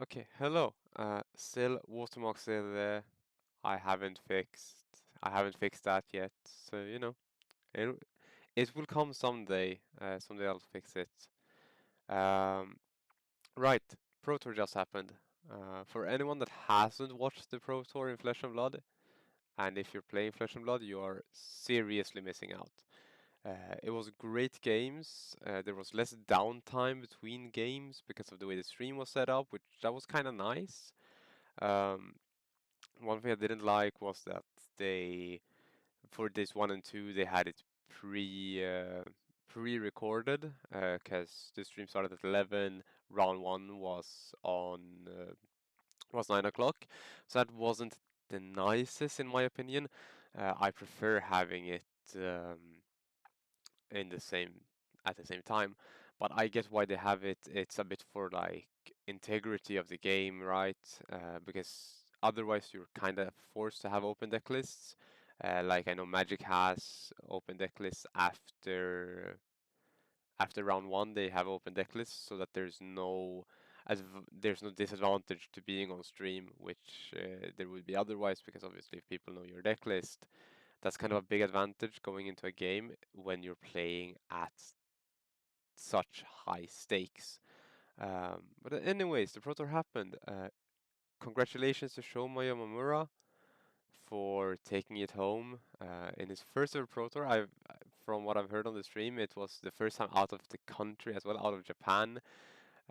Okay, hello. Still watermark still there. I haven't fixed that yet. So it it will come someday. Someday I'll fix it. Um, right. Pro Tour just happened. For anyone that hasn't watched the Pro Tour in Flesh and Blood, and if you're playing Flesh and Blood, you are seriously missing out. It was great games. There was less downtime between games because of the way the stream was set up, which that was kind of nice. Um, One thing I didn't like was that they, for this one and two, they had it pre-recorded because the stream started at 11. Round one was 9 o'clock, so that wasn't the nicest in my opinion. I prefer having it in the same at the same time, but I get why they have it. It's a bit for like integrity of the game, right? Because otherwise you're kind of forced to have open deck lists. Like I know Magic has open deck lists after round one. They have open deck lists so that there's no disadvantage to being on stream, which there would be otherwise. Because obviously, if people know your deck list, that's kind of a big advantage going into a game when you're playing at such high stakes. But anyways, the Pro Tour happened. Congratulations to Shoma Yamamura for taking it home in his first ever Pro Tour. From what I've heard on the stream, it was the first time out of the country as well, out of Japan,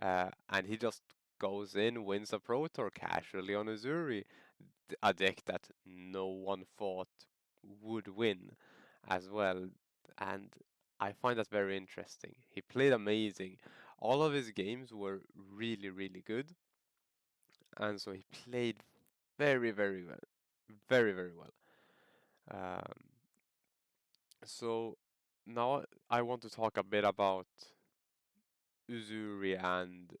and he just goes in, wins a Pro Tour casually on Uzuri, a deck that no one thought would win as well. And I find that very interesting. He played amazing. All of his games were really, really good. And so he played very, very well. Very, very well. Um, so now I want to talk a bit about Uzuri and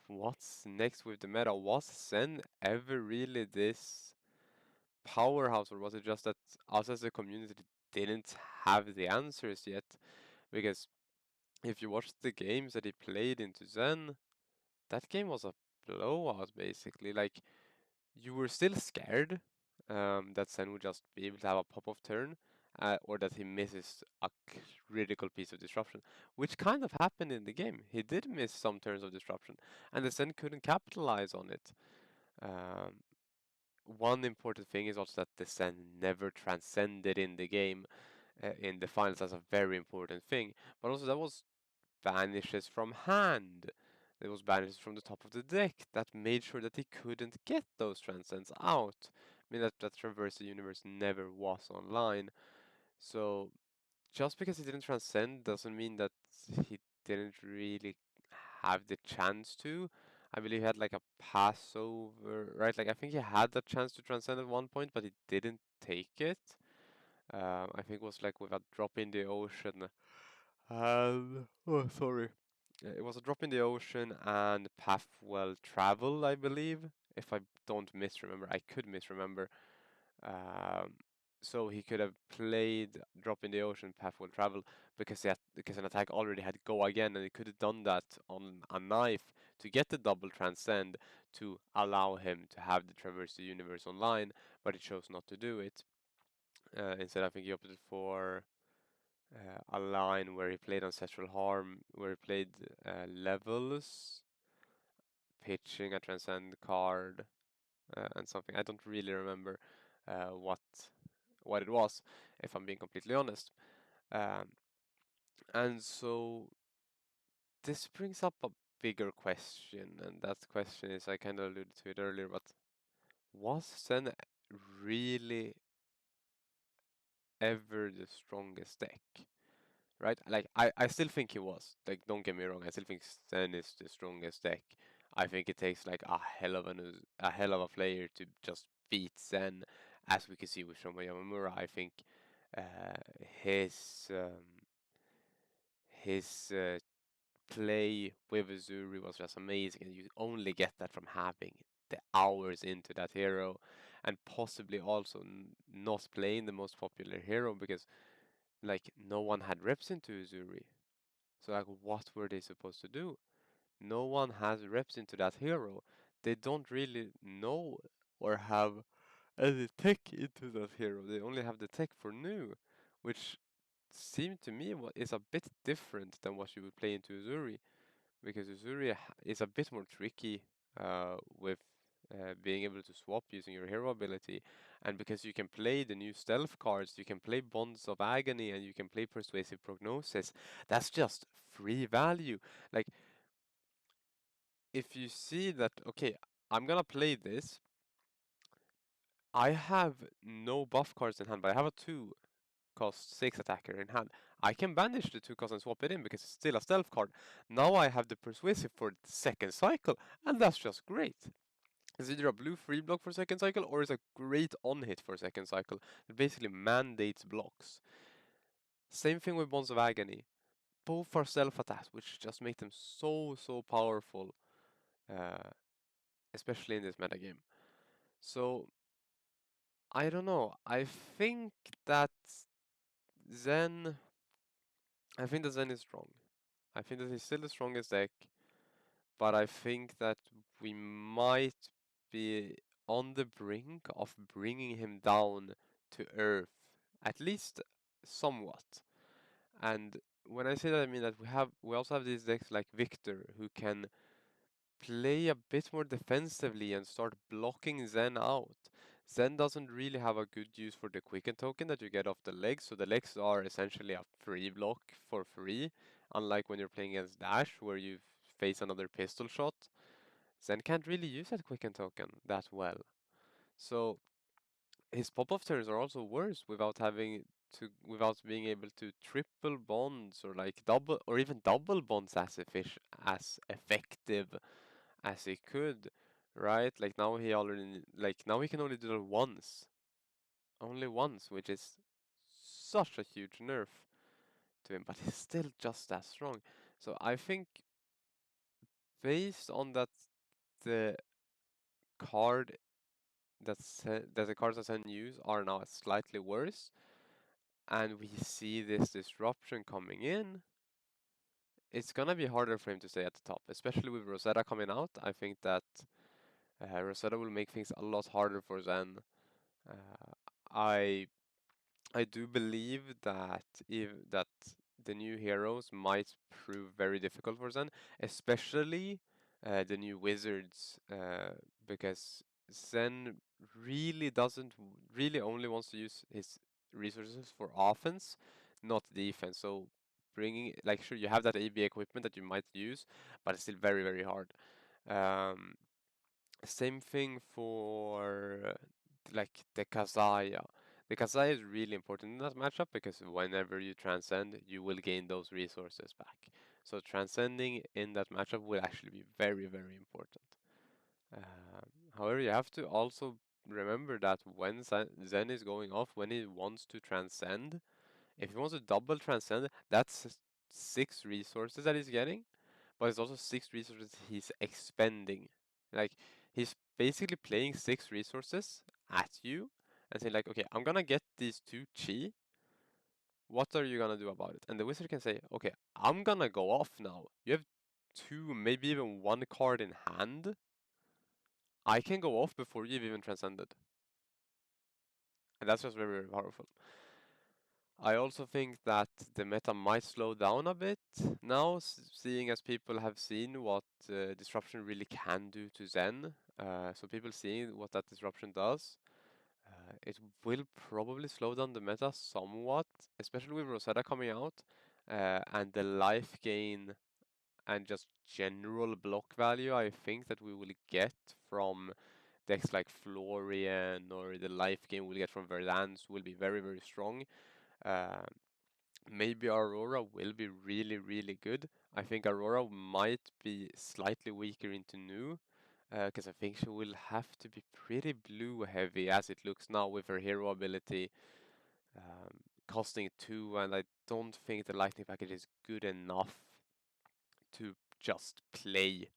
what's next with the meta. Was Zen ever really this powerhouse, or was it just that us as a community didn't have the answers yet? Because if you watch the games that he played into Zen, that game was a blowout basically. Like you were still scared that Zen would just be able to have a pop-off turn, or that he misses a critical piece of disruption, which kind of happened in the game. He did miss some turns of disruption, and the Zen couldn't capitalize on it. Um, One important thing is also that the Zen never transcended in the game. In the finals, that's a very important thing. But also, that was banishes from hand. There was banishes from the top of the deck that made sure that he couldn't get those transcends out. I mean that Traverse the Universe never was online. So just because he didn't transcend doesn't mean that he didn't really have the chance to. I believe he had like a Passover, right? Like I think he had the chance to transcend at one point, but he didn't take it. I think it was like with a drop in the ocean. Oh, sorry. It was a drop in the ocean and path well travel, I believe. If I don't misremember, I could misremember. Um, so he could have played drop in the ocean, path will travel because an attack already had go again, and he could have done that on a knife to get the double transcend to allow him to have the traverse the universe online, but he chose not to do it. Instead, I think he opted for a line where he played Ancestral Harm, where he played levels, pitching a transcend card, and something. I don't really remember what it was, if I'm being completely honest. Um, and so this brings up a bigger question, and that question is I kind of alluded to it earlier, but was Zen really ever the strongest deck? Right? Like I still think he was. Like don't get me wrong, I still think Zen is the strongest deck. I think it takes like a hell of a player to just beat Zen, as we can see with Shoma Yamamura. I think uh, his um, his play with Uzuri was just amazing, and you only get that from having the hours into that hero, and possibly also not playing the most popular hero because like no one had reps into Uzuri. So like what were they supposed to do? No one has reps into that hero. They don't really know or have any tech into that hero. They only have the tech for new, which seemed to me is a bit different than what you would play into Uzuri, because Uzuri is a bit more tricky with being able to swap using your hero ability, and because you can play the new stealth cards, you can play Bonds of Agony, and you can play Persuasive Prognosis. That's just free value. Like, if you see that, okay, I'm gonna play this, I have no buff cards in hand, but I have a 2 cost 6 attacker in hand. I can banish the 2 cost and swap it in because it's still a stealth card. Now I have the persuasive for the second cycle, and that's just great. It's either a blue free block for second cycle or it's a great on hit for second cycle. It basically mandates blocks. Same thing with Bonds of Agony. Both are self attacks, which just make them so powerful, uh, especially in this metagame. So I don't know. That Zen, I think that Zen is strong. I think that he's still the strongest deck, but I think that we might be on the brink of bringing him down to earth, at least somewhat. And when I say that, I mean that we also have these decks like Victor who can play a bit more defensively and start blocking Zen out. Zen doesn't really have a good use for the quicken token that you get off the legs, so the legs are essentially a free block for free, unlike when you're playing against Dash where you face another pistol shot. Zen can't really use that quicken token that well. So his pop-off turns are also worse without being able to triple bonds or like double or even double bonds as effective as he could, right? Like now he can only do it once, only once, which is such a huge nerf to him, but he's still just as strong. So I think based on that, the card that the cards that Sen use are now slightly worse, and we see this disruption coming in. It's gonna be harder for him to stay at the top, especially with Rosetta coming out. I think that Rosetta will make things a lot harder for Zen. Uh, I I do believe that the new heroes might prove very difficult for Zen, especially the new wizards, because Zen really only wants to use his resources for offense, not defense. So bringing like sure you have that AB equipment that you might use, but it's still very hard. Um, Same thing for like the Kazaya. The Kazaya is really important in that matchup because whenever you transcend, you will gain those resources back. So transcending in that matchup will actually be very important. However, you have to also remember that when Zen is going off, when he wants to transcend, if he wants to double transcend, that's 6 resources that he's getting, but it's also 6 resources he's expending. Like he's basically playing 6 resources at you and saying like, okay, I'm gonna get these 2 chi. What are you gonna do about it? And the wizard can say, okay, I'm gonna go off now. You have 2, maybe even 1 card in hand. I can go off before you've even transcended. And that's just very powerful. I also think that the meta might slow down a bit now, seeing as people have seen what disruption really can do to Zen. So people seeing what that disruption does, it will probably slow down the meta somewhat, especially with Rosetta coming out, and the life gain and just general block value I think that we will get from decks like Florian or the life gain we'll get from Verdance will be very strong. Uh, Maybe Aurora will be really good. I think Aurora might be slightly weaker into new, because I think she will have to be pretty blue heavy as it looks now with her hero ability, costing 2, and I don't think the lightning package is good enough to just play.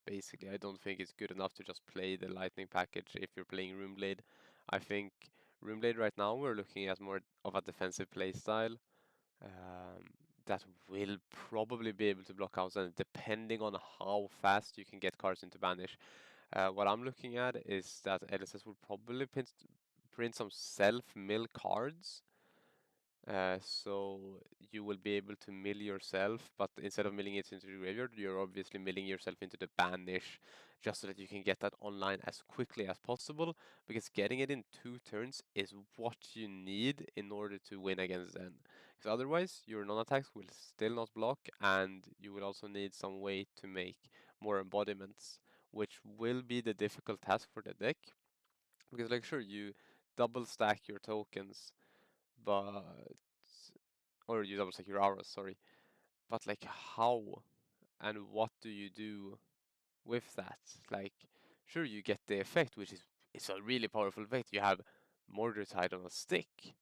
Basically, I don't think it's good enough to just play the lightning package if you're playing Runeblade. I think Runeblade right now we're looking at more of a defensive playstyle. Um, that will probably be able to block out Zen, depending on how fast you can get cards into banish. What I'm looking at is that LSS will probably print some self-mill cards, so you will be able to mill yourself, but instead of milling it into the graveyard, you're obviously milling yourself into the banish, just so that you can get that online as quickly as possible, because getting it in 2 turns is what you need in order to win against Zen. Because otherwise, your non-attacks will still not block, and you will also need some way to make more embodiments, which will be the difficult task for the deck. Because, like, sure, you double stack your tokens, but or you double stack your auras, sorry. But like how and what do you do with that? Like, sure, you get the effect, which is it's a really powerful effect. You have Mordred on a stick,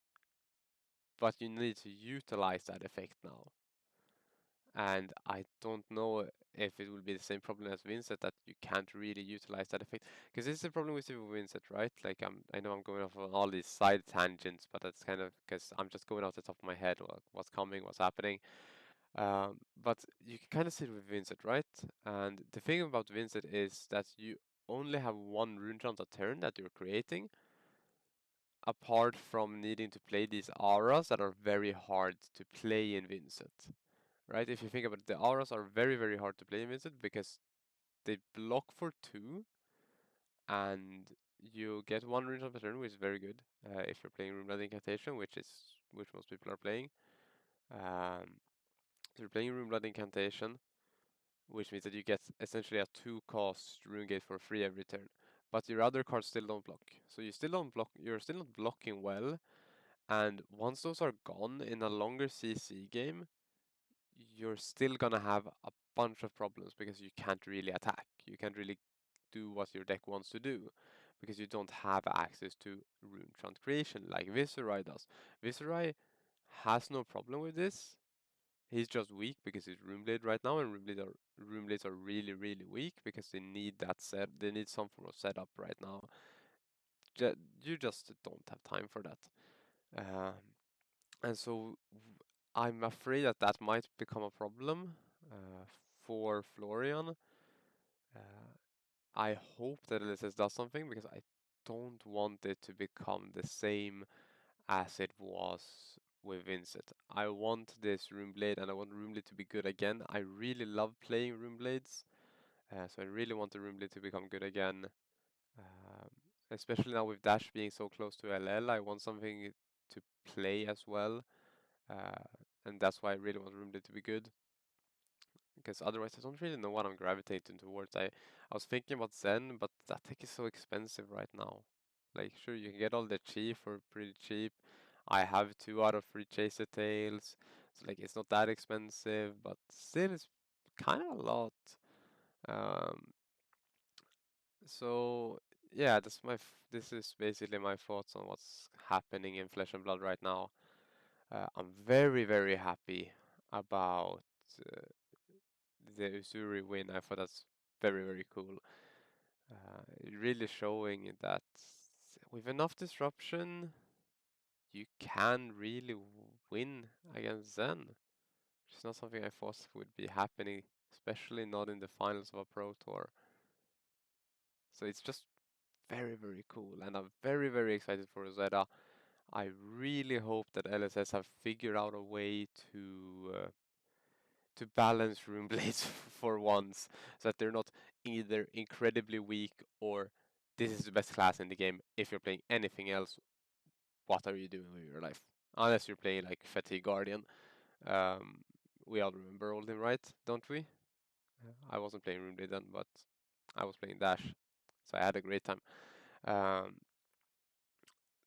but you need to utilize that effect now. And I don't know if it will be the same problem as Vynnset, that you can't really utilize that effect. Because this is the problem with Vynnset, right? Like I know I'm going off on all these side tangents, but that's kind of because I'm just going off the top of my head what's coming, what's happening. But you can kind of see it with Vynnset, right? And the thing about Vynnset is that you only have one rune chant a turn that you're creating, apart from needing to play these auras that are very hard to play in Vynnset. Right? If you think about it, the auras are very, very hard to play in Vynnset because they block for 2 and you get 1 rune chant per turn, which is very good if you're playing Runeblade Incantation, which most people are playing. So you're playing Runeblade Incantation, which means that you get essentially a 2-cost rune gate for free every turn. But your other cards still don't block. So you still don't block, you're still not blocking well. And once those are gone in a longer CC game, you're still gonna have a bunch of problems because you can't really attack. You can't really do what your deck wants to do because you don't have access to rune chant creation like Viserai does. Viserai has no problem with this. He's just weak because he's Runeblade right now, and Runeblades are really, really weak because they need that set. They need some form of setup right now. You just don't have time for that, um, and so I'm afraid that that might become a problem for Florian. Uh, I hope that LSS does something because I don't want it to become the same as it was with Vynnset. I want this Runeblade and I want Runeblade to be good again. I really love playing Runeblades, so I really want the Runeblade to become good again. Um, Especially now with Dash being so close to LL, I want something to play as well, uh, and that's why I really want Runeblade to be good. Because otherwise, I don't really know what I'm gravitating towards. I was thinking about Zen, but that tech is so expensive right now. Like, sure, you can get all the chi for pretty cheap. I have 2 out of 3 Chaser Tails, so like it's not that expensive, but still it's kind of a lot. Um, so yeah, this is basically my thoughts on what's happening in Flesh and Blood right now. I'm very, very happy about uh, the Uzuri win. I thought that's very, very cool. Really showing that with enough disruption, you can really win against Zen, which is not something I thought would be happening, especially not in the finals of a Pro Tour. So it's just very, very cool, and I'm very, very excited for Rosetta. I really hope that LSS have figured out a way to balance Runeblades for once, so that they're not either incredibly weak or this is the best class in the game. If you're playing anything else, what are you doing with your life? Unless you're playing like Fatigue Guardian. Um, we all remember Oldhim, right? Don't we? I wasn't playing Runeblade then, but I was playing Dash, so I had a great time. Um,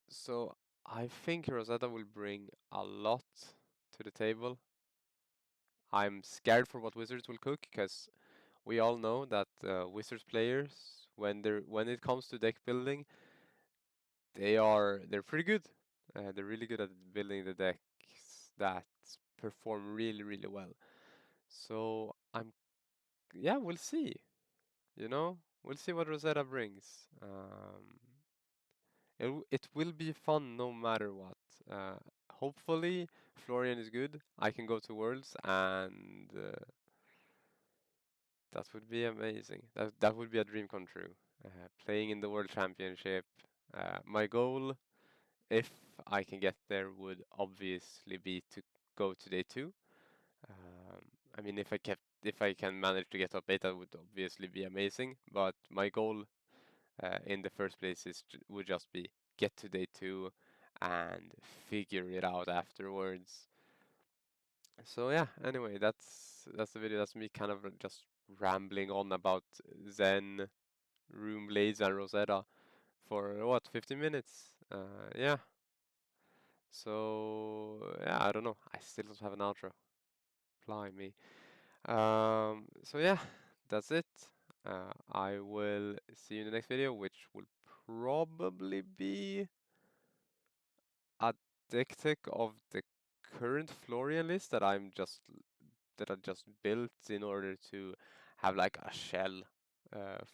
so I think Rosetta will bring a lot to the table. I'm scared for what Wizards will cook because we all know that Wizards players, when it comes to deck building, they're pretty good. They're really good at building the decks that perform really, really well. So yeah, we'll see. We'll see what Rosetta brings. It will be fun no matter what. Hopefully, Florian is good, I can go to Worlds, and that would be amazing. That would be a dream come true. Playing in the World Championship. My goal, if I can get there, would obviously be to go to day two. I mean, if I can manage to get top eight, that would obviously be amazing. But my goal in the first place would just be get to day two and figure it out afterwards. So yeah, anyway, that's the video. That's me kind of just rambling on about Zen, Runeblades, and Rosetta for what, 15 minutes? Yeah. So yeah, I don't know. I still don't have an outro. Blimey. So yeah, that's it. I will see you in the next video, which will probably be a deck tech of the current Florian list that I just built in order to have like a shell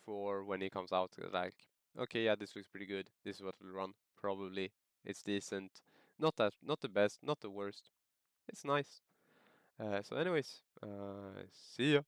for when he comes out. Like, okay, yeah, this looks pretty good. This is what we'll run. Probably it's decent. Not the best, not the worst. It's nice. So anyways, see ya.